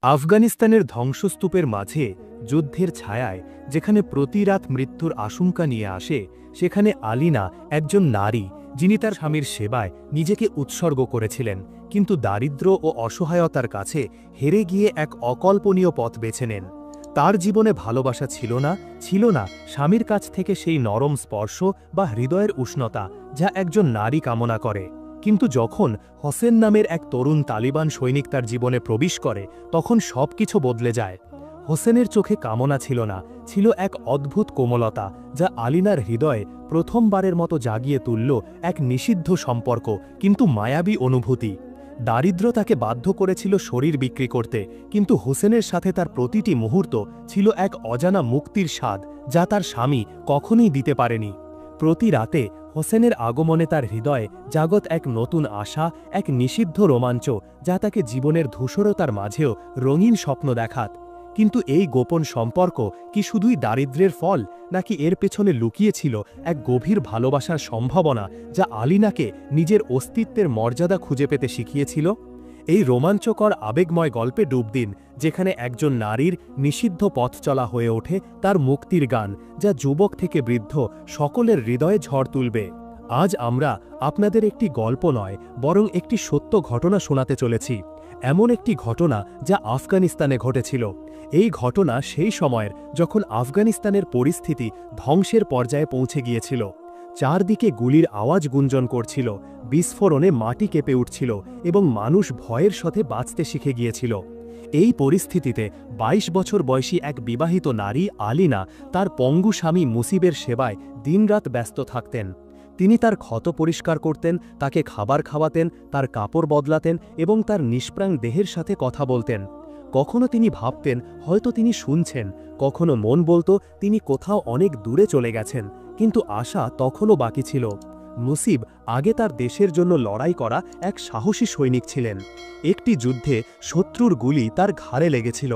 আফগানিস্তানের ধ্বংসস্তূপের মাঝে যুদ্ধের ছায়ায় যেখানে প্রতি রাত মৃত্যুর আশঙ্কা নিয়ে আসে, সেখানে আলিনা একজন নারী যিনি তার স্বামীর সেবায় নিজেকে উৎসর্গ করেছিলেন, কিন্তু দারিদ্র্য ও অসহায়তার কাছে হেরে গিয়ে এক অকল্পনীয় পথ বেছে নেন। তার জীবনে ভালোবাসা ছিল না স্বামীর কাছ থেকে সেই নরম স্পর্শ বা হৃদয়ের উষ্ণতা যা একজন নারী কামনা করে। কিন্তু যখন হোসেন নামের এক তরুণ তালিবান সৈনিক তার জীবনে প্রবেশ করে, তখন সবকিছু বদলে যায়। হোসেনের চোখে কামনা ছিল না, ছিল এক অদ্ভুত কোমলতা যা আলিনার হৃদয়ে প্রথমবারের মতো জাগিয়ে তুলল এক নিষিদ্ধ সম্পর্ক, কিন্তু মায়াবী অনুভূতি। দারিদ্র্য তাকে বাধ্য করেছিল শরীর বিক্রি করতে, কিন্তু হোসেনের সাথে তার প্রতিটি মুহূর্ত ছিল এক অজানা মুক্তির স্বাদ যা তার স্বামী কখনোই দিতে পারেনি। প্রতি রাতে হোসেনের আগমনে তার হৃদয়ে জাগত এক নতুন আশা, এক নিষিদ্ধ রোমাঞ্চ যা তাকে জীবনের ধূসরতার মাঝেও রঙিন স্বপ্ন দেখাত। কিন্তু এই গোপন সম্পর্ক কি শুধুই দারিদ্র্যের ফল, নাকি এর পেছনে লুকিয়েছিল এক গভীর ভালোবাসার সম্ভাবনা যা আলিনাকে নিজের অস্তিত্বের মর্যাদা খুঁজে পেতে শিখিয়েছিল? এই রোমাঞ্চকর আবেগময় গল্পে ডুব দিন, যেখানে একজন নারীর নিষিদ্ধ পথ চলা হয়ে ওঠে তার মুক্তির গান, যা যুবক থেকে বৃদ্ধ সকলের হৃদয়ে ঝড় তুলবে। আজ আমরা আপনাদের একটি গল্প নয়, বরং একটি সত্য ঘটনা শোনাতে চলেছি। এমন একটি ঘটনা যা আফগানিস্তানে ঘটেছিল। এই ঘটনা সেই সময়ের যখন আফগানিস্তানের পরিস্থিতি ধ্বংসের পর্যায়ে পৌঁছে গিয়েছিল। চারদিকে গুলির আওয়াজ গুঞ্জন করছিল, বিস্ফোরণে মাটি কেঁপে উঠছিল এবং মানুষ ভয়ের সাথে বাঁচতে শিখে গিয়েছিল। এই পরিস্থিতিতে ২২ বছর বয়সী এক বিবাহিত নারী আলিনা তার পঙ্গু স্বামী মুসিবের সেবায় দিনরাত ব্যস্ত থাকতেন। তিনি তার ক্ষত পরিষ্কার করতেন, তাকে খাবার খাওয়াতেন, তার কাপড় বদলাতেন এবং তার নিষ্প্রাণ দেহের সাথে কথা বলতেন। কখনো তিনি ভাবতেন হয়তো তিনি শুনছেন, কখনো মন বলতো তিনি কোথাও অনেক দূরে চলে গেছেন, কিন্তু আশা তখনও বাকি ছিল। মুসিব আগে তার দেশের জন্য লড়াই করা এক সাহসী সৈনিক ছিলেন। একটি যুদ্ধে শত্রুর গুলি তার ঘাড়ে লেগেছিল।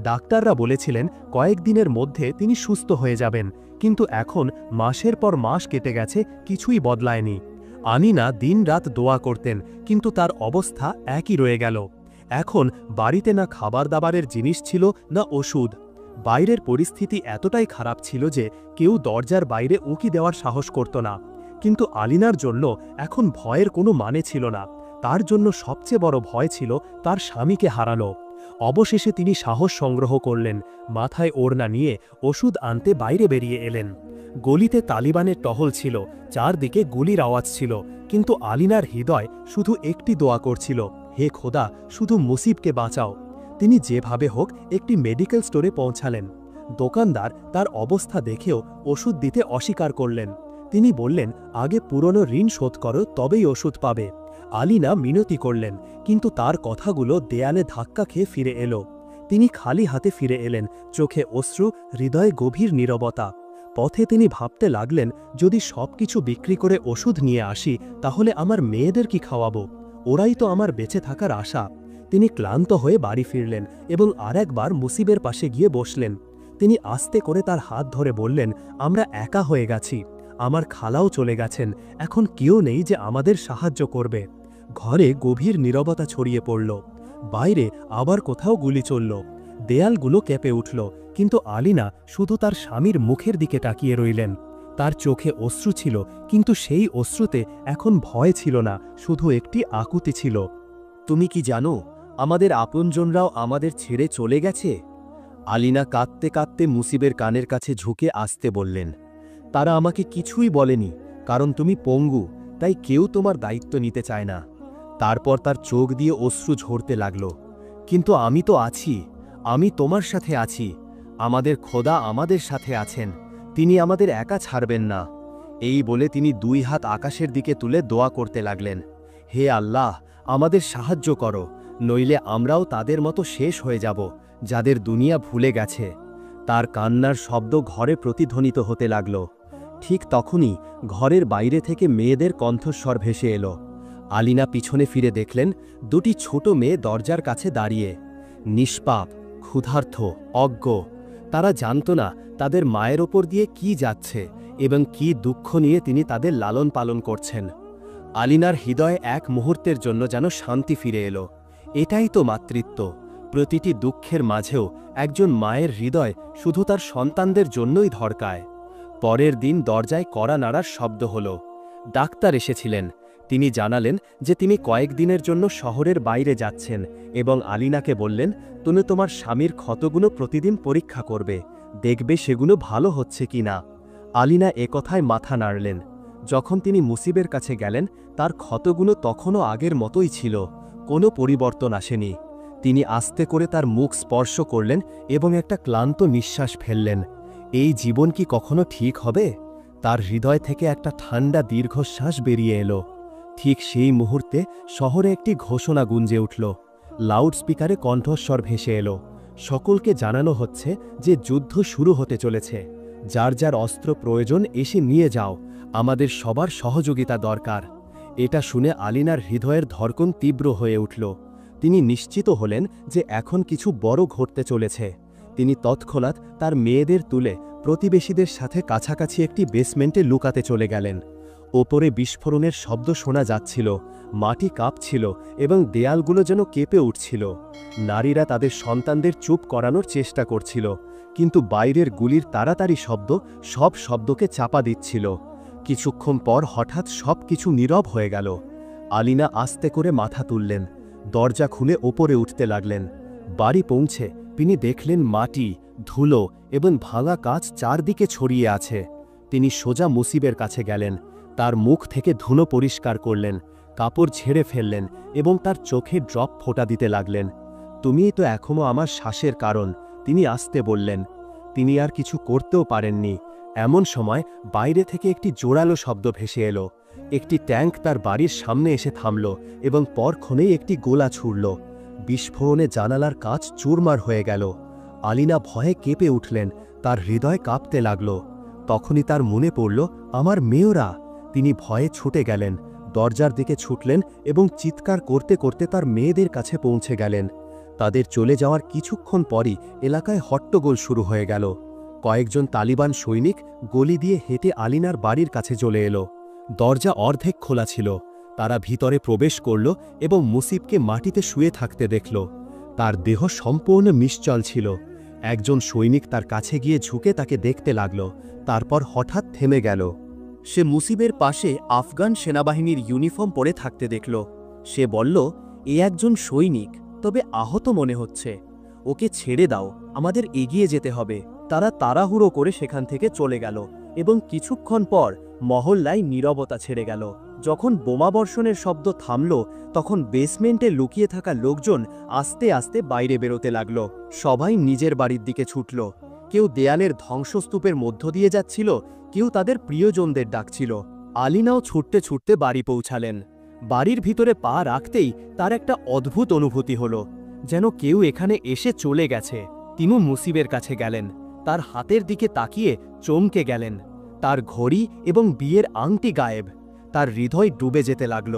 ডাক্তাররা বলেছিলেন কয়েকদিনের মধ্যে তিনি সুস্থ হয়ে যাবেন, কিন্তু এখন মাসের পর মাস কেটে গেছে, কিছুই বদলায়নি। আনিনা দিনরাত দোয়া করতেন, কিন্তু তার অবস্থা একই রয়ে গেল। এখন বাড়িতে না খাবার দাবারের জিনিস ছিল, না ওষুধ। বাইরের পরিস্থিতি এতটাই খারাপ ছিল যে কেউ দরজার বাইরে উঁকি দেওয়ার সাহস করত না। কিন্তু আলিনার জন্য এখন ভয়ের কোনো মানে ছিল না। তার জন্য সবচেয়ে বড় ভয় ছিল তার স্বামীকে হারানো। অবশেষে তিনি সাহস সংগ্রহ করলেন, মাথায় ওড়না নিয়ে ওষুধ আনতে বাইরে বেরিয়ে এলেন। গলিতে তালিবানের টহল ছিল, চারদিকে গুলির আওয়াজ ছিল, কিন্তু আলিনার হৃদয় শুধু একটি দোয়া করছিল, হে খোদা, শুধু মুসিবকে বাঁচাও। তিনি যেভাবে হোক একটি মেডিকেল স্টোরে পৌঁছালেন। দোকানদার তার অবস্থা দেখেও ওষুধ দিতে অস্বীকার করলেন। তিনি বললেন, আগে পুরনো ঋণ শোধ করো, তবেই ওষুধ পাবে। আলিনা মিনতি করলেন, কিন্তু তার কথাগুলো দেয়ালে ধাক্কা খেয়ে ফিরে এলো। তিনি খালি হাতে ফিরে এলেন, চোখে অশ্রু, হৃদয়ে গভীর নীরবতা। পথে তিনি ভাবতে লাগলেন, যদি সবকিছু বিক্রি করে ওষুধ নিয়ে আসি, তাহলে আমার মেয়েদের কি খাওয়াবো? ওরাই তো আমার বেঁচে থাকার আশা। তিনি ক্লান্ত হয়ে বাড়ি ফিরলেন এবং আরেকবার মুসিবের পাশে গিয়ে বসলেন। তিনি আস্তে করে তার হাত ধরে বললেন, আমরা একা হয়ে গেছি, আমার খালাও চলে গেছেন, এখন কেউ নেই যে আমাদের সাহায্য করবে। ঘরে গভীর নীরবতা ছড়িয়ে পড়ল। বাইরে আবার কোথাও গুলি চলল, দেয়ালগুলো কেঁপে উঠল, কিন্তু আলিনা শুধু তার স্বামীর মুখের দিকে তাকিয়ে রইলেন। তার চোখে অশ্রু ছিল, কিন্তু সেই অশ্রুতে এখন ভয় ছিল না, শুধু একটি আকুতি ছিল। তুমি কি জানো, আমাদের আপনজনরাও আমাদের ছেড়ে চলে গেছে? আলিনা কাঁদতে কাঁদতে মুসিবের কানের কাছে ঝুঁকে আসতে বললেন, তারা আমাকে কিছুই বলেনি, কারণ তুমি পঙ্গু, তাই কেউ তোমার দায়িত্ব নিতে চায় না। তারপর তার চোখ দিয়ে অশ্রু ঝরতে লাগল। কিন্তু আমি তো আছি, আমি তোমার সাথে আছি। আমাদের খোদা আমাদের সাথে আছেন, তিনি আমাদের একা ছাড়বেন না। এই বলে তিনি দুই হাত আকাশের দিকে তুলে দোয়া করতে লাগলেন, হে আল্লাহ, আমাদের সাহায্য করো, নইলে আমরাও তাদের মতো শেষ হয়ে যাব, যাদের দুনিয়া ভুলে গেছে। তার কান্নার শব্দ ঘরে প্রতিধ্বনিত হতে লাগল। ঠিক তখনই ঘরের বাইরে থেকে মেয়েদের কণ্ঠস্বর ভেসে এলো। আলিনা পিছনে ফিরে দেখলেন, দুটি ছোট মেয়ে দরজার কাছে দাঁড়িয়ে, নিষ্পাপ, ক্ষুধার্ত, অজ্ঞ। তারা জানত না তাদের মায়ের ওপর দিয়ে কি যাচ্ছে এবং কি দুঃখ নিয়ে তিনি তাদের লালন পালন করছেন। আলিনার হৃদয়ে এক মুহূর্তের জন্য যেন শান্তি ফিরে এলো। এটাই তো মাতৃত্ব, প্রতিটি দুঃখের মাঝেও একজন মায়ের হৃদয় শুধু তার সন্তানদের জন্যই ধড়কায়। পরের দিন দরজায় কড়া নাড়ার শব্দ হল। ডাক্তার এসেছিলেন। তিনি জানালেন যে তিনি কয়েকদিনের জন্য শহরের বাইরে যাচ্ছেন এবং আলিনাকে বললেন, তুমি তোমার স্বামীর ক্ষতগুলো প্রতিদিন পরীক্ষা করবে, দেখবে সেগুলো ভালো হচ্ছে কি না। আলিনা একথায় মাথা নাড়লেন। যখন তিনি মুসিবের কাছে গেলেন, তার ক্ষতগুলো তখনও আগের মতোই ছিল, কোনো পরিবর্তন আসেনি। তিনি আস্তে করে তার মুখ স্পর্শ করলেন এবং একটা ক্লান্ত নিঃশ্বাস ফেললেন। এই জীবন কি কখনো ঠিক হবে? তার হৃদয় থেকে একটা ঠান্ডা দীর্ঘশ্বাস বেরিয়ে এলো। ঠিক সেই মুহূর্তে শহরে একটি ঘোষণা গুঞ্জে উঠল। লাউডস্পিকারে কণ্ঠস্বর ভেসে এলো। সকলকে জানানো হচ্ছে যে যুদ্ধ শুরু হতে চলেছে। যার যার অস্ত্র প্রয়োজন এসে নিয়ে যাও, আমাদের সবার সহযোগিতা দরকার। এটা শুনে আলিনার হৃদয়ের ধড়কন তীব্র হয়ে উঠল। তিনি নিশ্চিত হলেন যে এখন কিছু বড় ঘটতে চলেছে। তিনি তৎক্ষণাৎ তার মেয়েদের তুলে প্রতিবেশীদের সাথে কাছাকাছি একটি বেসমেন্টে লুকাতে চলে গেলেন। ওপরে বিস্ফোরণের শব্দ শোনা যাচ্ছিল, মাটি কাঁপছিল এবং দেয়ালগুলো যেন কেঁপে উঠছিল। নারীরা তাদের সন্তানদের চুপ করানোর চেষ্টা করছিল, কিন্তু বাইরের গুলির তাড়াতাড়ি শব্দ সব শব্দকে চাপা দিচ্ছিল। কিছুক্ষণ পর হঠাৎ সব কিছু নীরব হয়ে গেল। আলিনা আস্তে করে মাথা তুললেন, দরজা খুলে ওপরে উঠতে লাগলেন। বাড়ি পৌঁছে তিনি দেখলেন মাটি, ধুলো এবং ভাঙা কাঁচ চারদিকে ছড়িয়ে আছে। তিনি সোজা মুসিবের কাছে গেলেন, তার মুখ থেকে ধুলো পরিষ্কার করলেন, কাপড় ঝেড়ে ফেললেন এবং তার চোখে ড্রপ ফোঁটা দিতে লাগলেন। তুমিই তো এখনো আমার শ্বাসের কারণ, তিনি আস্তে বললেন। তিনি আর কিছু করতেও পারেননি। এমন সময় বাইরে থেকে একটি জোরালো শব্দ ভেসে এলো। একটি ট্যাঙ্ক তার বাড়ির সামনে এসে থামল এবং পরক্ষণেই একটি গোলা ছুড়ল। বিস্ফোরণে জানালার কাঁচ চুরমার হয়ে গেল। আলিনা ভয়ে কেঁপে উঠলেন, তার হৃদয় কাঁপতে লাগল। তখনই তার মনে পড়ল, আমার মেয়েরা। তিনি ভয়ে ছুটে গেলেন, দরজার দিকে ছুটলেন এবং চিৎকার করতে করতে তার মেয়েদের কাছে পৌঁছে গেলেন। তাদের চলে যাওয়ার কিছুক্ষণ পরই এলাকায় হট্টগোল শুরু হয়ে গেল। কয়েকজন তালিবান সৈনিক গলি দিয়ে হেঁটে আলিনার বাড়ির কাছে চলে এলো। দরজা অর্ধেক খোলা ছিল। তারা ভিতরে প্রবেশ করল এবং মুসিবকে মাটিতে শুয়ে থাকতে দেখল। তার দেহ সম্পূর্ণ নিশ্চল ছিল। একজন সৈনিক তার কাছে গিয়ে ঝুঁকে তাকে দেখতে লাগল, তারপর হঠাৎ থেমে গেল। সে মুসিবের পাশে আফগান সেনাবাহিনীর ইউনিফর্ম পরে থাকতে দেখল। সে বলল, এ একজন সৈনিক, তবে আহত মনে হচ্ছে। ওকে ছেড়ে দাও, আমাদের এগিয়ে যেতে হবে। তারা তাড়াহুড়ো করে সেখান থেকে চলে গেল এবং কিছুক্ষণ পর মহল্লায় নীরবতা ছেড়ে গেল। যখন বোমাবর্ষণের শব্দ থামল, তখন বেসমেন্টে লুকিয়ে থাকা লোকজন আস্তে আস্তে বাইরে বেরোতে লাগল। সবাই নিজের বাড়ির দিকে ছুটল। কেউ দেয়ালের ধ্বংসস্তূপের মধ্য দিয়ে যাচ্ছিল, কেউ তাদের প্রিয়জনদের ডাকছিল। আলিনাও ছুটতে ছুটতে বাড়ি পৌঁছালেন। বাড়ির ভিতরে পা রাখতেই তার একটা অদ্ভুত অনুভূতি হল, যেন কেউ এখানে এসে চলে গেছে। তিনি মুসিবের কাছে গেলেন, তার হাতের দিকে তাকিয়ে চমকে গেলেন। তার ঘড়ি এবং বিয়ের আংটি গায়েব। তার হৃদয় ডুবে যেতে লাগল।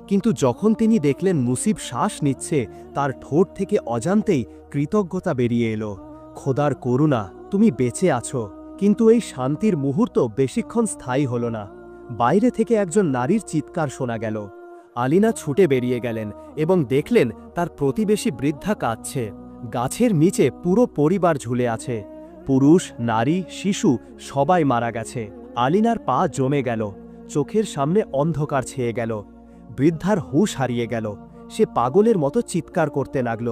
কিন্তু যখন তিনি দেখলেন মুসিব শ্বাস নিচ্ছে, তার ঠোঁট থেকে অজান্তেই কৃতজ্ঞতা বেরিয়ে এলো। খোদার করুণা, তুমি বেঁচে আছো। কিন্তু এই শান্তির মুহূর্ত বেশিক্ষণ স্থায়ী হল না। বাইরে থেকে একজন নারীর চিৎকার শোনা গেল। আলিনা ছুটে বেরিয়ে গেলেন এবং দেখলেন তার প্রতিবেশী বৃদ্ধা কাঁদছে। গাছের নিচে পুরো পরিবার ঝুলে আছে। পুরুষ, নারী, শিশু সবাই মারা গেছে। আলিনার পা জমে গেল, চোখের সামনে অন্ধকার ছেয়ে গেল। বৃদ্ধার হুঁশ হারিয়ে গেল। সে পাগলের মতো চিৎকার করতে লাগল,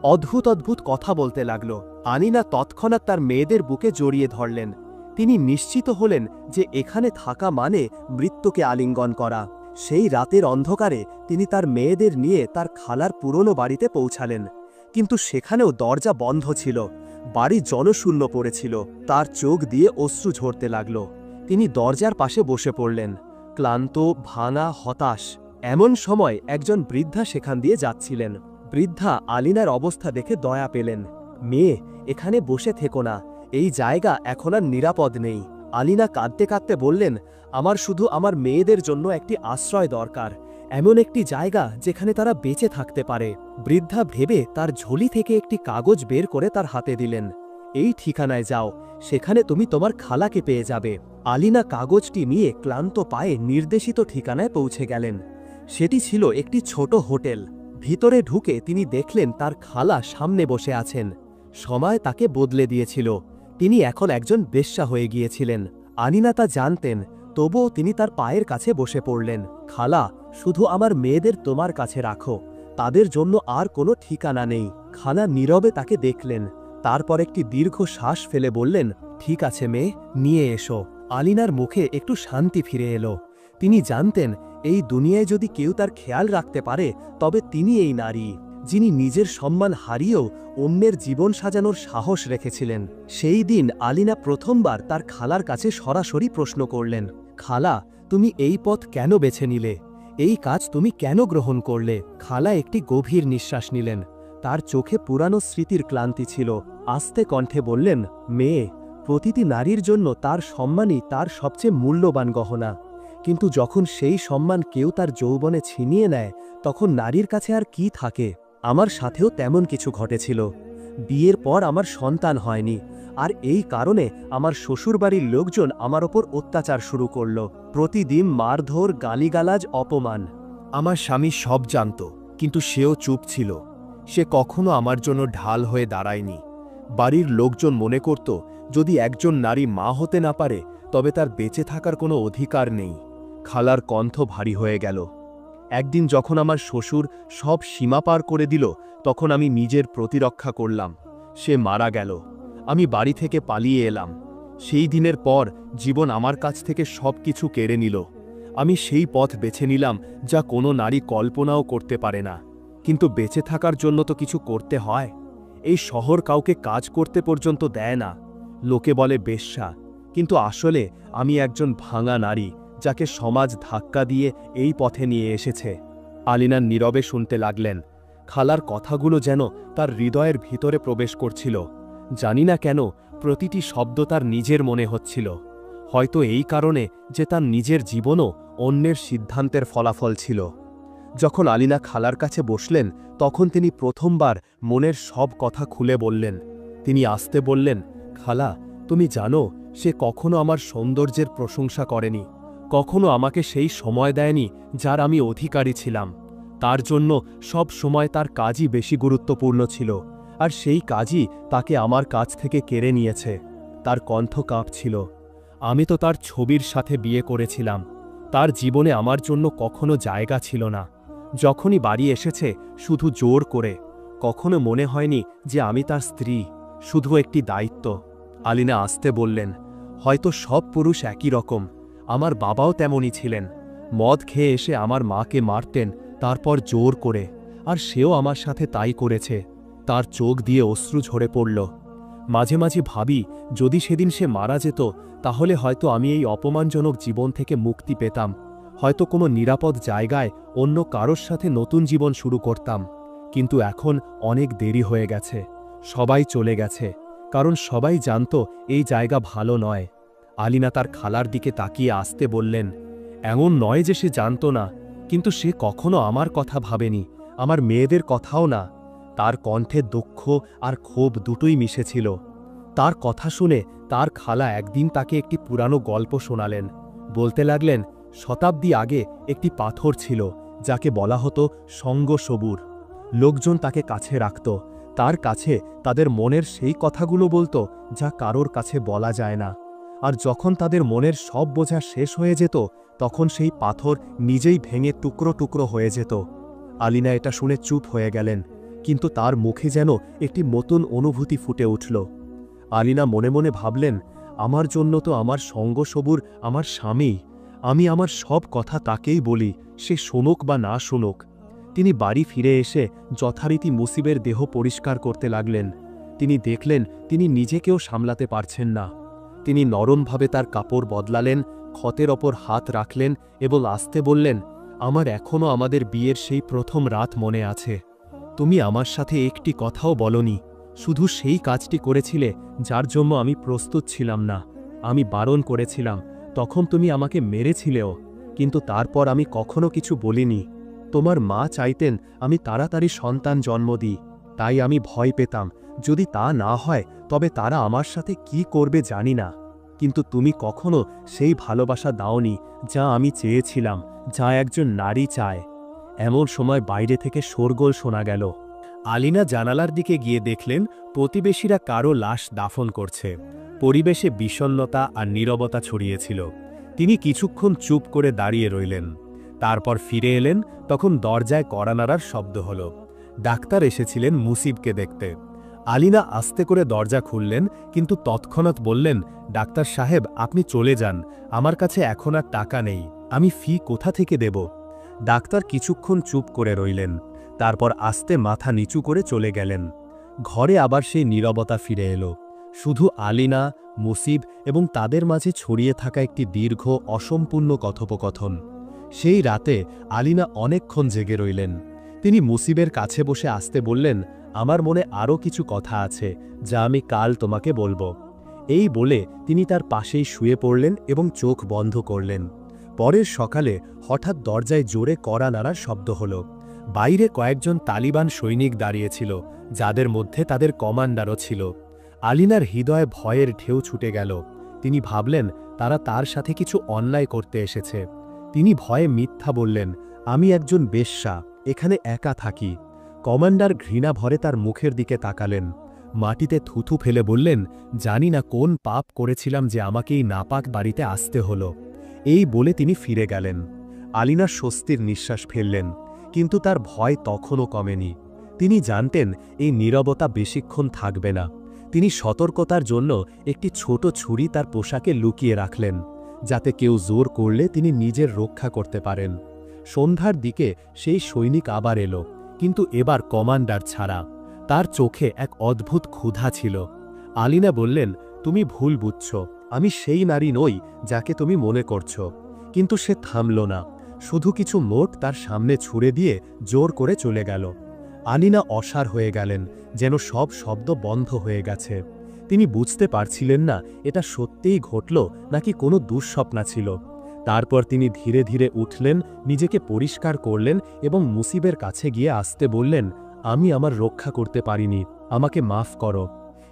অদ্ভুত অদ্ভুত কথা বলতে লাগল। আলিনা তৎক্ষণাৎ তার মেয়েদের বুকে জড়িয়ে ধরলেন। তিনি নিশ্চিত হলেন যে এখানে থাকা মানে মৃত্যুকে আলিঙ্গন করা। সেই রাতের অন্ধকারে তিনি তার মেয়েদের নিয়ে তার খালার পুরনো বাড়িতে পৌঁছালেন। কিন্তু সেখানেও দরজা বন্ধ ছিল। বাড়ি জনশূন্য পড়েছিল। তার চোখ দিয়ে অশ্রু ঝরতে লাগল। তিনি দরজার পাশে বসে পড়লেন, ক্লান্ত, ভাঙা, হতাশ। এমন সময় একজন বৃদ্ধা সেখান দিয়ে যাচ্ছিলেন। বৃদ্ধা আলিনার অবস্থা দেখে দয়া পেলেন। মেয়ে, এখানে বসে থেকো না, এই জায়গা এখন আর নিরাপদ নেই। আলিনা কাঁদতে কাঁদতে বললেন, আমার শুধু আমার মেয়েদের জন্য একটি আশ্রয় দরকার, এমন একটি জায়গা যেখানে তারা বেঁচে থাকতে পারে। বৃদ্ধা ভেবে তার ঝুলি থেকে একটি কাগজ বের করে তার হাতে দিলেন। এই ঠিকানায় যাও, সেখানে তুমি তোমার খালাকে পেয়ে যাবে। আলিনা কাগজটি নিয়ে ক্লান্ত পায়ে নির্দেশিত ঠিকানায় পৌঁছে গেলেন। সেটি ছিল একটি ছোট হোটেল। ভিতরে ঢুকে তিনি দেখলেন তার খালা সামনে বসে আছেন। সময় তাকে বদলে দিয়েছিল, তিনি এখন একজন বেশ্যা হয়ে গিয়েছিলেন। আলিনা তা জানতেন, তবুও তিনি তার পায়ের কাছে বসে পড়লেন। খালা, শুধু আমার মেয়েদের তোমার কাছে রাখো, তাদের জন্য আর কোনো ঠিকানা নেই। খালা নীরবে তাকে দেখলেন, তারপর একটি দীর্ঘ শ্বাস ফেলে বললেন, ঠিক আছে মেয়ে, নিয়ে এসো। আলিনার মুখে একটু শান্তি ফিরে এলো। তিনি জানতেন এই দুনিয়ায় যদি কেউ তার খেয়াল রাখতে পারে তবে তিনি এই নারী, যিনি নিজের সম্মান হারিয়েও অন্যের জীবন সাজানোর সাহস রেখেছিলেন। সেই দিন আলিনা প্রথমবার তার খালার কাছে সরাসরি প্রশ্ন করলেন, খালা, তুমি এই পথ কেন বেছে নিলে? এই কাজ তুমি কেন গ্রহণ করলে? খালা একটি গভীর নিঃশ্বাস নিলেন, তার চোখে পুরানো স্মৃতির ক্লান্তি ছিল। আস্তে কণ্ঠে বললেন, মেয়ে, প্রতিটি নারীর জন্য তার সম্মানই তার সবচেয়ে মূল্যবান গহনা, কিন্তু যখন সেই সম্মান কেউ তার যৌবনে ছিনিয়ে নেয় তখন নারীর কাছে আর কি থাকে? আমার সাথেও তেমন কিছু ঘটেছিল। বিয়ের পর আমার সন্তান হয়নি, আর এই কারণে আমার শ্বশুরবাড়ির লোকজন আমার ওপর অত্যাচার শুরু করল। প্রতিদিন মারধর, গালিগালাজ, অপমান। আমার স্বামী সব জানত, কিন্তু সেও চুপ ছিল। সে কখনো আমার জন্য ঢাল হয়ে দাঁড়ায়নি। বাড়ির লোকজন মনে করত যদি একজন নারী মা হতে না পারে তবে তার বেঁচে থাকার কোনো অধিকার নেই। খালার কণ্ঠ ভারী হয়ে গেল। একদিন যখন আমার শ্বশুর সব সীমা পার করে দিল তখন আমি নিজের প্রতিরক্ষা করলাম। সে মারা গেল, আমি বাড়ি থেকে পালিয়ে এলাম। সেই দিনের পর জীবন আমার কাছ থেকে সব কিছু কেড়ে নিল। আমি সেই পথ বেছে নিলাম যা কোনো নারী কল্পনাও করতে পারে না। কিন্তু বেঁচে থাকার জন্য তো কিছু করতে হয়। এই শহর কাউকে কাজ করতে পর্যন্ত দেয় না। লোকে বলে বেশ্যা, কিন্তু আসলে আমি একজন ভাঙা নারী, যাকে সমাজ ধাক্কা দিয়ে এই পথে নিয়ে এসেছে। আলিনা নীরবে শুনতে লাগলেন। খালার কথাগুলো যেন তার হৃদয়ের ভিতরে প্রবেশ করছিল। জানি না কেন প্রতিটি শব্দ তার নিজের মনে হচ্ছিল। হয়তো এই কারণে যে তার নিজের জীবনও অন্যের সিদ্ধান্তের ফলাফল ছিল। যখন আলিনা খালার কাছে বসলেন তখন তিনি প্রথমবার মনের সব কথা খুলে বললেন। তিনি আস্তে বললেন, খালা, তুমি জানো সে কখনো আমার সৌন্দর্যের প্রশংসা করেনি, কখনো আমাকে সেই সময় দেয়নি যার আমি অধিকারী ছিলাম। তার জন্য সব সময় তার কাজই বেশি গুরুত্বপূর্ণ ছিল, আর সেই কাজই তাকে আমার কাছ থেকে কেড়ে নিয়েছে। তার কণ্ঠ কাঁপছিল। আমি তো তার ছবির সাথে বিয়ে করেছিলাম, তার জীবনে আমার জন্য কখনো জায়গা ছিল না। যখনই বাড়ি এসেছে শুধু জোর করে, কখনো মনে হয়নি যে আমি তার স্ত্রী, শুধু একটি দায়িত্ব। আলিনা আস্তে বললেন, হয়তো সব পুরুষ একই রকম, আমার বাবাও তেমনই ছিলেন। মদ খেয়ে এসে আমার মাকে মারতেন, তারপর জোর করে, আর সেও আমার সাথে তাই করেছে। তার চোখ দিয়ে অশ্রু ঝরে পড়ল। মাঝে মাঝে ভাবি যদি সেদিন সে মারা যেত তাহলে হয়তো আমি এই অপমানজনক জীবন থেকে মুক্তি পেতাম, হয়তো কোনো নিরাপদ জায়গায় অন্য কারোর সাথে নতুন জীবন শুরু করতাম। কিন্তু এখন অনেক দেরি হয়ে গেছে, সবাই চলে গেছে, কারণ সবাই জানত এই জায়গা ভালো নয়। আলিনা তার খালার দিকে তাকিয়ে আসতে বললেন, এমন নয় যে সে জানত না, কিন্তু সে কখনো আমার কথা ভাবেনি, আমার মেয়েদের কথাও না। তার কণ্ঠে দুঃখ আর ক্ষোভ দুটোই মিশেছিল। তার কথা শুনে তার খালা একদিন তাকে একটি পুরানো গল্প শোনালেন। বলতে লাগলেন, শতাব্দী আগে একটি পাথর ছিল যাকে বলা হতো সঙ্গ সবুর। লোকজন তাকে কাছে রাখত, তার কাছে তাদের মনের সেই কথাগুলো বলতো যা কারোর কাছে বলা যায় না। আর যখন তাদের মনের সব বোঝা শেষ হয়ে যেত তখন সেই পাথর নিজেই ভেঙে টুকরো টুকরো হয়ে যেত। আলিনা এটা শুনে চুপ হয়ে গেলেন, কিন্তু তার মুখে যেন একটি নতুন অনুভূতি ফুটে উঠল। আলিনা মনে মনে ভাবলেন, আমার জন্য তো আমার সঙ্গ সবুর আমার স্বামী, আমি আমার সব কথা তাকেই বলি, সে শুনুক বা না শুনুক। তিনি বাড়ি ফিরে এসে যথারীতি মুসিবের দেহ পরিষ্কার করতে লাগলেন। তিনি দেখলেন তিনি নিজেকেও সামলাতে পারছেন না। তিনি নরমভাবে তার কাপড় বদলালেন, ক্ষতের ওপর হাত রাখলেন এবং আস্তে বললেন, আমার এখনও আমাদের বিয়ের সেই প্রথম রাত মনে আছে। তুমি আমার সাথে একটি কথাও বলনি, শুধু সেই কাজটি করেছিলে যার জন্য আমি প্রস্তুত ছিলাম না। আমি বারণ করেছিলাম, তখন তুমি আমাকে মেরেছিলেও, কিন্তু তারপর আমি কখনো কিছু বলিনি। তোমার মা চাইতেন আমি তাড়াতাড়ি সন্তান জন্ম দিই, তাই আমি ভয় পেতাম যদি তা না হয় তবে তারা আমার সাথে কি করবে জানি না। কিন্তু তুমি কখনো সেই ভালোবাসা দাওনি যা আমি চেয়েছিলাম, যা একজন নারী চায়। এমন সময় বাইরে থেকে শোরগোল শোনা গেল। আলিনা জানালার দিকে গিয়ে দেখলেন প্রতিবেশীরা কারো লাশ দাফন করছে। পরিবেশে বিষণ্ণতা আর নীরবতা ছড়িয়েছিল। তিনি কিছুক্ষণ চুপ করে দাঁড়িয়ে রইলেন। তারপর ফিরে এলেন, তখন দরজায় কড়া নাড়ার শব্দ হল। ডাক্তার এসেছিলেন মুসিবকে দেখতে। আলিনা আস্তে করে দরজা খুললেন, কিন্তু তৎক্ষণাৎ বললেন, ডাক্তার সাহেব, আপনি চলে যান, আমার কাছে এখন আর টাকা নেই, আমি ফি কোথা থেকে দেব? ডাক্তার কিছুক্ষণ চুপ করে রইলেন, তারপর আস্তে মাথা নিচু করে চলে গেলেন। ঘরে আবার সেই নীরবতা ফিরে এলো। শুধু আলিনা, মুসিব এবং তাদের মাঝে ছড়িয়ে থাকা একটি দীর্ঘ অসম্পূর্ণ কথোপকথন। সেই রাতে আলিনা অনেকক্ষণ জেগে রইলেন। তিনি মুসিবের কাছে বসে আস্তে বললেন, আমার মনে আরও কিছু কথা আছে, যা আমি কাল তোমাকে বলবো। এই বলে তিনি তার পাশেই শুয়ে পড়লেন এবং চোখ বন্ধ করলেন। পরের সকালে হঠাৎ দরজায় জোরে কড়া নাড়ার শব্দ হল। বাইরে কয়েকজন তালিবান সৈনিক দাঁড়িয়েছিল, যাদের মধ্যে তাদের কমান্ডারও ছিল। আলিনার হৃদয়ে ভয়ের ঢেউ ছুটে গেল। তিনি ভাবলেন তারা তার সাথে কিছু অন্যায় করতে এসেছে। তিনি ভয়ে মিথ্যা বললেন, আমি একজন বেশ্যা, এখানে একা থাকি। কমান্ডার ঘৃণা ভরে তার মুখের দিকে তাকালেন। মাটিতে থুথু ফেলে বললেন, জানি না কোন পাপ করেছিলাম যে আমাকে এই নাপাক বাড়িতে আসতে হলো। এই বলে তিনি ফিরে গেলেন। আলিনা স্বস্তির নিঃশ্বাস ফেললেন, কিন্তু তার ভয় তখনও কমেনি। তিনি জানতেন এই নীরবতা বেশিক্ষণ থাকবে না। তিনি সতর্কতার জন্য একটি ছোট ছুরি তার পোশাকে লুকিয়ে রাখলেন, যাতে কেউ জোর করলে তিনি নিজের রক্ষা করতে পারেন। সন্ধ্যার দিকে সেই সৈনিক আবার এলো, কিন্তু এবার কমান্ডার ছাড়া। তার চোখে এক অদ্ভুত ক্ষুধা ছিল। আলিনা বললেন, তুমি ভুল বুঝছ, আমি সেই নারী নই যাকে তুমি মনে করছ। কিন্তু সে থামল না, শুধু কিছু নোট তার সামনে ছুঁড়ে দিয়ে জোর করে চলে গেল। আলিনা অসাড় হয়ে গেলেন, যেন সব শব্দ বন্ধ হয়ে গেছে। তিনি বুঝতে পারছিলেন না এটা সত্যিই ঘটল নাকি কোনো দুঃস্বপ্না ছিল। তারপর তিনি ধীরে ধীরে উঠলেন, নিজেকে পরিষ্কার করলেন এবং মুসিবের কাছে গিয়ে আসতে বললেন, আমি আমার রক্ষা করতে পারিনি, আমাকে মাফ করো।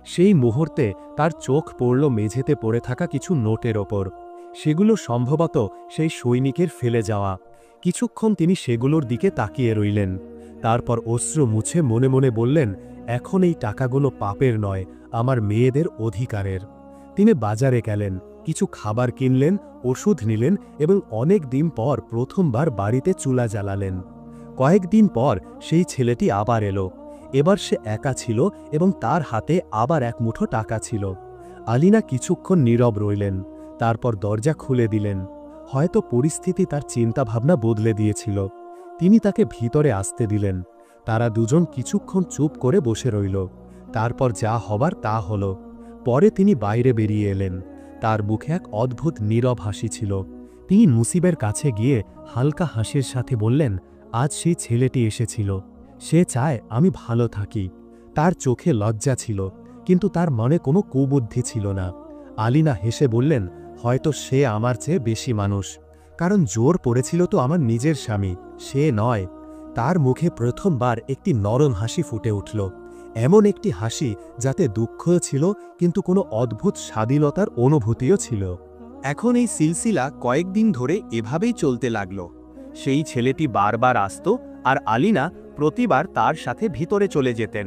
সেই মুহূর্তে তার চোখ পড়ল মেঝেতে পড়ে থাকা কিছু নোটের ওপর। সেগুলো সম্ভবত সেই সৈনিকের ফেলে যাওয়া। কিছুক্ষণ তিনি সেগুলোর দিকে তাকিয়ে রইলেন। তারপর অশ্রু মুছে মনে মনে বললেন, এখন এই টাকাগুলো পাপের নয়, আমার মেয়েদের অধিকারের। তিনি বাজারে গেলেন, কিছু খাবার কিনলেন, ওষুধ নিলেন এবং অনেক দিন পর প্রথমবার বাড়িতে চুলা জ্বালালেন। কয়েকদিন পর সেই ছেলেটি আবার এলো। এবার সে একা ছিল এবং তার হাতে আবার এক মুঠো টাকা ছিল। আলিনা কিছুক্ষণ নীরব রইলেন, তারপর দরজা খুলে দিলেন। হয়তো পরিস্থিতি তার চিন্তাভাবনা বদলে দিয়েছিল। তিনি তাকে ভিতরে আসতে দিলেন। তারা দুজন কিছুক্ষণ চুপ করে বসে রইল। তারপর যা হবার তা হল। পরে তিনি বাইরে বেরিয়ে এলেন। তার মুখে এক অদ্ভুত নীরব হাসি ছিল। তিনি মুসিবের কাছে গিয়ে হালকা হাসির সাথে বললেন, আজ সেই ছেলেটি এসেছিল, সে চায় আমি ভালো থাকি। তার চোখে লজ্জা ছিল, কিন্তু তার মনে কোনো কুবুদ্ধি ছিল না। আলিনা হেসে বললেন, হয়তো সে আমার চেয়ে বেশি মানুষ, কারণ জোর পড়েছিল তো আমার নিজের স্বামী, সে নয়। তার মুখে প্রথমবার একটি নরম হাসি ফুটে উঠল, এমন একটি হাসি যাতে দুঃখও ছিল কিন্তু কোনো অদ্ভুত স্বাধীনতার অনুভূতিও ছিল। এখন এই সিলসিলা কয়েকদিন ধরে এভাবেই চলতে লাগল। সেই ছেলেটি বারবার আসত আর আলিনা প্রতিবার তার সাথে ভিতরে চলে যেতেন।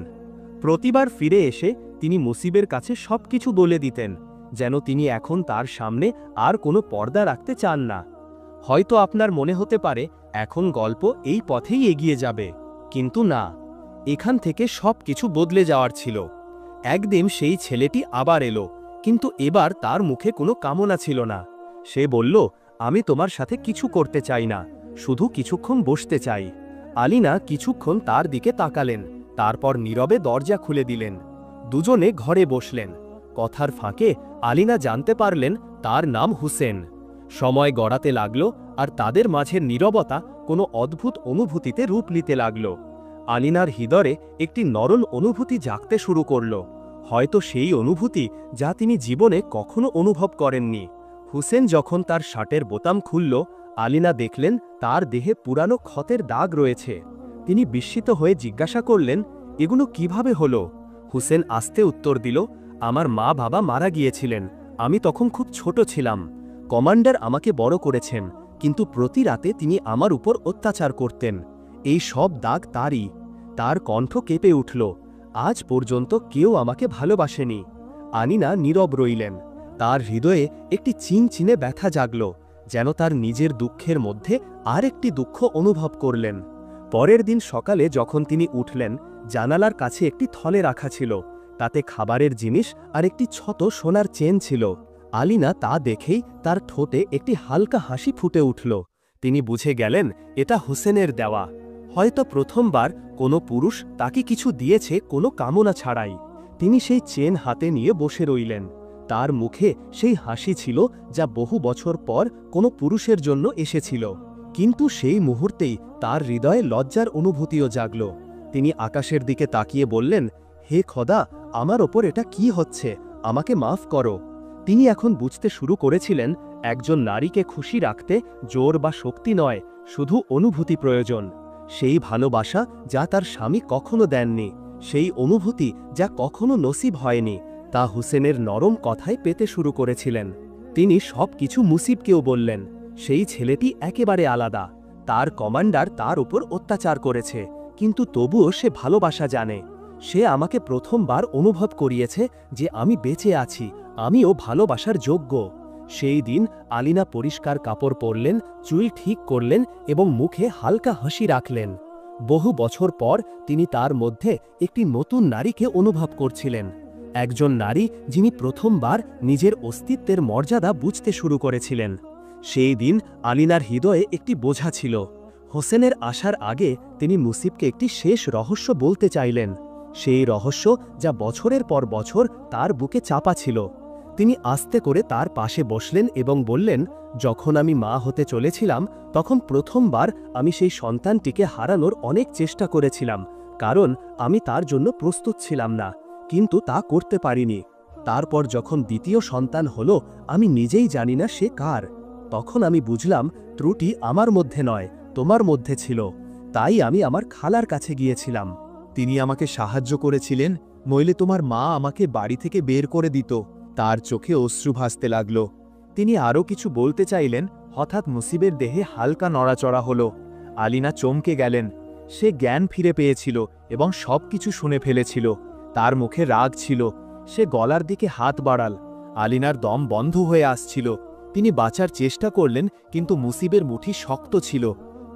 প্রতিবার ফিরে এসে তিনি মুসিবের কাছে সবকিছু বলে দিতেন, যেন তিনি এখন তার সামনে আর কোনো পর্দা রাখতে চান না। হয়তো আপনার মনে হতে পারে এখন গল্প এই পথেই এগিয়ে যাবে, কিন্তু না, এখান থেকে সব কিছু বদলে যাওয়ার ছিল। একদিন সেই ছেলেটি আবার এলো, কিন্তু এবার তার মুখে কোনো কামনা ছিল না। সে বলল, আমি তোমার সাথে কিছু করতে চাই না, শুধু কিছুক্ষণ বসতে চাই। আলিনা কিছুক্ষণ তার দিকে তাকালেন, তারপর নীরবে দরজা খুলে দিলেন। দুজনে ঘরে বসলেন। কথার ফাঁকে আলিনা জানতে পারলেন তার নাম হুসেন। সময় গড়াতে লাগল আর তাদের মাঝের নীরবতা কোনো অদ্ভুত অনুভূতিতে রূপ নিতে লাগল। আলিনার হৃদয়ে একটি নরম অনুভূতি জাগতে শুরু করল, হয়তো সেই অনুভূতি যা তিনি জীবনে কখনো অনুভব করেননি। হুসেন যখন তার শার্টের বোতাম খুলল, আলিনা দেখলেন তার দেহে পুরানো ক্ষতের দাগ রয়েছে। তিনি বিস্মিত হয়ে জিজ্ঞাসা করলেন, এগুলো কিভাবে হলো? হুসেন আস্তে উত্তর দিল, আমার মা বাবা মারা গিয়েছিলেন, আমি তখন খুব ছোট ছিলাম। কমান্ডার আমাকে বড় করেছেন, কিন্তু প্রতি রাতে তিনি আমার উপর অত্যাচার করতেন। এই সব দাগ তারই। তার কণ্ঠ কেঁপে উঠল, আজ পর্যন্ত কেউ আমাকে ভালোবাসেনি। আলিনা নীরব রইলেন। তার হৃদয়ে একটি চিনচিনে ব্যথা জাগল, যেন তার নিজের দুঃখের মধ্যে আর একটি দুঃখ অনুভব করলেন। পরের দিন সকালে যখন তিনি উঠলেন, জানালার কাছে একটি থলে রাখা ছিল। তাতে খাবারের জিনিস আর একটি ছোট সোনার চেন ছিল। আলিনা তা দেখেই তার ঠোঁটে একটি হালকা হাসি ফুটে উঠল। তিনি বুঝে গেলেন এটা হোসেনের দেওয়া। হয়তো প্রথমবার কোনো পুরুষ তাকে কিছু দিয়েছে কোনো কামনা ছাড়াই। তিনি সেই চেন হাতে নিয়ে বসে রইলেন। তার মুখে সেই হাসি ছিল যা বহু বছর পর কোনো পুরুষের জন্য এসেছিল। কিন্তু সেই মুহূর্তেই তার হৃদয়ে লজ্জার অনুভূতিও জাগল। তিনি আকাশের দিকে তাকিয়ে বললেন, হে খোদা, আমার ওপর এটা কি হচ্ছে, আমাকে মাফ করো। তিনি এখন বুঝতে শুরু করেছিলেন একজন নারীকে খুশি রাখতে জোর বা শক্তি নয়, শুধু অনুভূতি প্রয়োজন। সেই ভালোবাসা যা তার স্বামী কখনো দেননি, সেই অনুভূতি যা কখনো নসিব হয়নি, তা হুসেনের নরম কথায় পেতে শুরু করেছিলেন। তিনি সব কিছু মুসিবকেও বললেন। সেই ছেলেটি একেবারে আলাদা। তার কমান্ডার তার উপর অত্যাচার করেছে, কিন্তু তবুও সে ভালোবাসা জানে। সে আমাকে প্রথমবার অনুভব করিয়েছে যে আমি বেঁচে আছি, আমিও ভালোবাসার যোগ্য। সেই দিন আলিনা পরিষ্কার কাপড় পরলেন, চুল ঠিক করলেন এবং মুখে হালকা হাসি রাখলেন। বহু বছর পর তিনি তার মধ্যে একটি নতুন নারীকে অনুভব করছিলেন। একজন নারী যিনি প্রথমবার নিজের অস্তিত্বের মর্যাদা বুঝতে শুরু করেছিলেন। সেই দিন আলিনার হৃদয়ে একটি বোঝা ছিল। হোসেনের আসার আগে তিনি মুসিবকে একটি শেষ রহস্য বলতে চাইলেন, সেই রহস্য যা বছরের পর বছর তার বুকে চাপা ছিল। তিনি আস্তে করে তার পাশে বসলেন এবং বললেন, যখন আমি মা হতে চলেছিলাম তখন প্রথমবার আমি সেই সন্তানটিকে হারানোর অনেক চেষ্টা করেছিলাম, কারণ আমি তার জন্য প্রস্তুত ছিলাম না, কিন্তু তা করতে পারিনি। তারপর যখন দ্বিতীয় সন্তান হলো, আমি নিজেই জানি না সে কার। তখন আমি বুঝলাম ত্রুটি আমার মধ্যে নয়, তোমার মধ্যে ছিল। তাই আমি আমার খালার কাছে গিয়েছিলাম। তিনি আমাকে সাহায্য করেছিলেন, নইলে তোমার মা আমাকে বাড়ি থেকে বের করে দিত। তার চোখে অশ্রু ভাসতে লাগল। তিনি আরও কিছু বলতে চাইলেন, হঠাৎ মুসিবের দেহে হালকা নড়াচড়া হলো। আলিনা চমকে গেলেন। সে জ্ঞান ফিরে পেয়েছিল এবং সব কিছু শুনে ফেলেছিল। তার মুখে রাগ ছিল। সে গলার দিকে হাত বাড়াল। আলিনার দম বন্ধ হয়ে আসছিল। তিনি বাঁচার চেষ্টা করলেন, কিন্তু মুসিবের মুঠি শক্ত ছিল।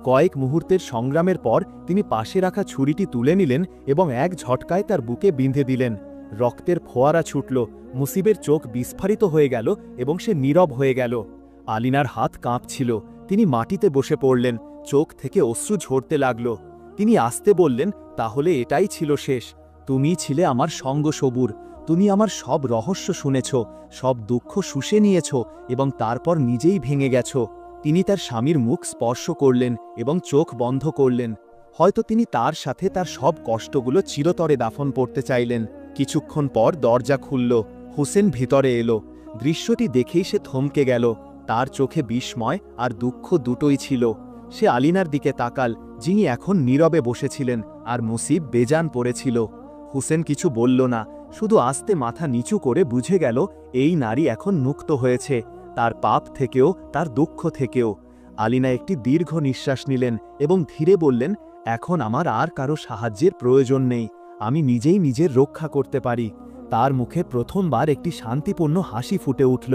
কয়েক মুহূর্তের সংগ্রামের পর তিনি পাশে রাখা ছুরিটি তুলে নিলেন এবং এক ঝটকায় তার বুকে বিঁধে দিলেন। রক্তের ফোয়ারা ছুটল। মুসিবের চোখ বিস্ফারিত হয়ে গেল এবং সে নীরব হয়ে গেল। আলিনার হাত কাঁপছিল। তিনি মাটিতে বসে পড়লেন, চোখ থেকে অশ্রু ঝরতে লাগল। তিনি আস্তে বললেন, তাহলে এটাই ছিল শেষ। তুমিই ছিলে আমার সঙ্গ সবুর। তুমি আমার সব রহস্য শুনেছ, সব দুঃখ শুষে নিয়েছ এবং তারপর নিজেই ভেঙে গেছ। তিনি তার স্বামীর মুখ স্পর্শ করলেন এবং চোখ বন্ধ করলেন। হয়তো তিনি তার সাথে তার সব কষ্টগুলো চিরতরে দাফন করতে চাইলেন। কিছুক্ষণ পর দরজা খুলল। হোসেন ভিতরে এলো। দৃশ্যটি দেখেই সে থমকে গেল। তার চোখে বিস্ময় আর দুঃখ দুটোই ছিল। সে আলিনার দিকে তাকাল, যিনি এখন নীরবে বসেছিলেন, আর মুসিব বেজান পড়েছিল। হোসেন কিছু বলল না, শুধু আস্তে মাথা নিচু করে বুঝে গেল এই নারী এখন মুক্ত হয়েছে, তার পাপ থেকেও, তার দুঃখ থেকেও। আলিনা একটি দীর্ঘ নিঃশ্বাস নিলেন এবং ধীরে বললেন, এখন আমার আর কারো সাহায্যের প্রয়োজন নেই, আমি নিজেই নিজের রক্ষা করতে পারি। তার মুখে প্রথমবার একটি শান্তিপূর্ণ হাসি ফুটে উঠল,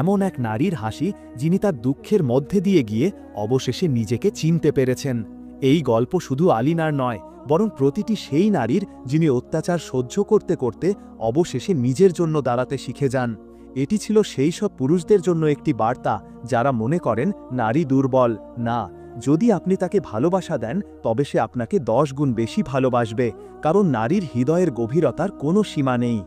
এমন এক নারীর হাসি যিনি তার দুঃখের মধ্যে দিয়ে গিয়ে অবশেষে নিজেকে চিনতে পেরেছেন। এই গল্প শুধু আলিনার নয়, বরং প্রতিটি সেই নারীর যিনি অত্যাচার সহ্য করতে করতে অবশেষে নিজের জন্য দাঁড়াতে শিখে যান। এটি ছিল সেই সব পুরুষদের জন্য একটি বার্তা যারা মনে করেন নারী দুর্বল। না, যদি আপনি তাকে ভালোবাসা দেন তবে সে আপনাকে 10 গুণ বেশি ভালোবাসবে, কারণ নারীর হৃদয়ের গভীরতার কোনো সীমা নেই।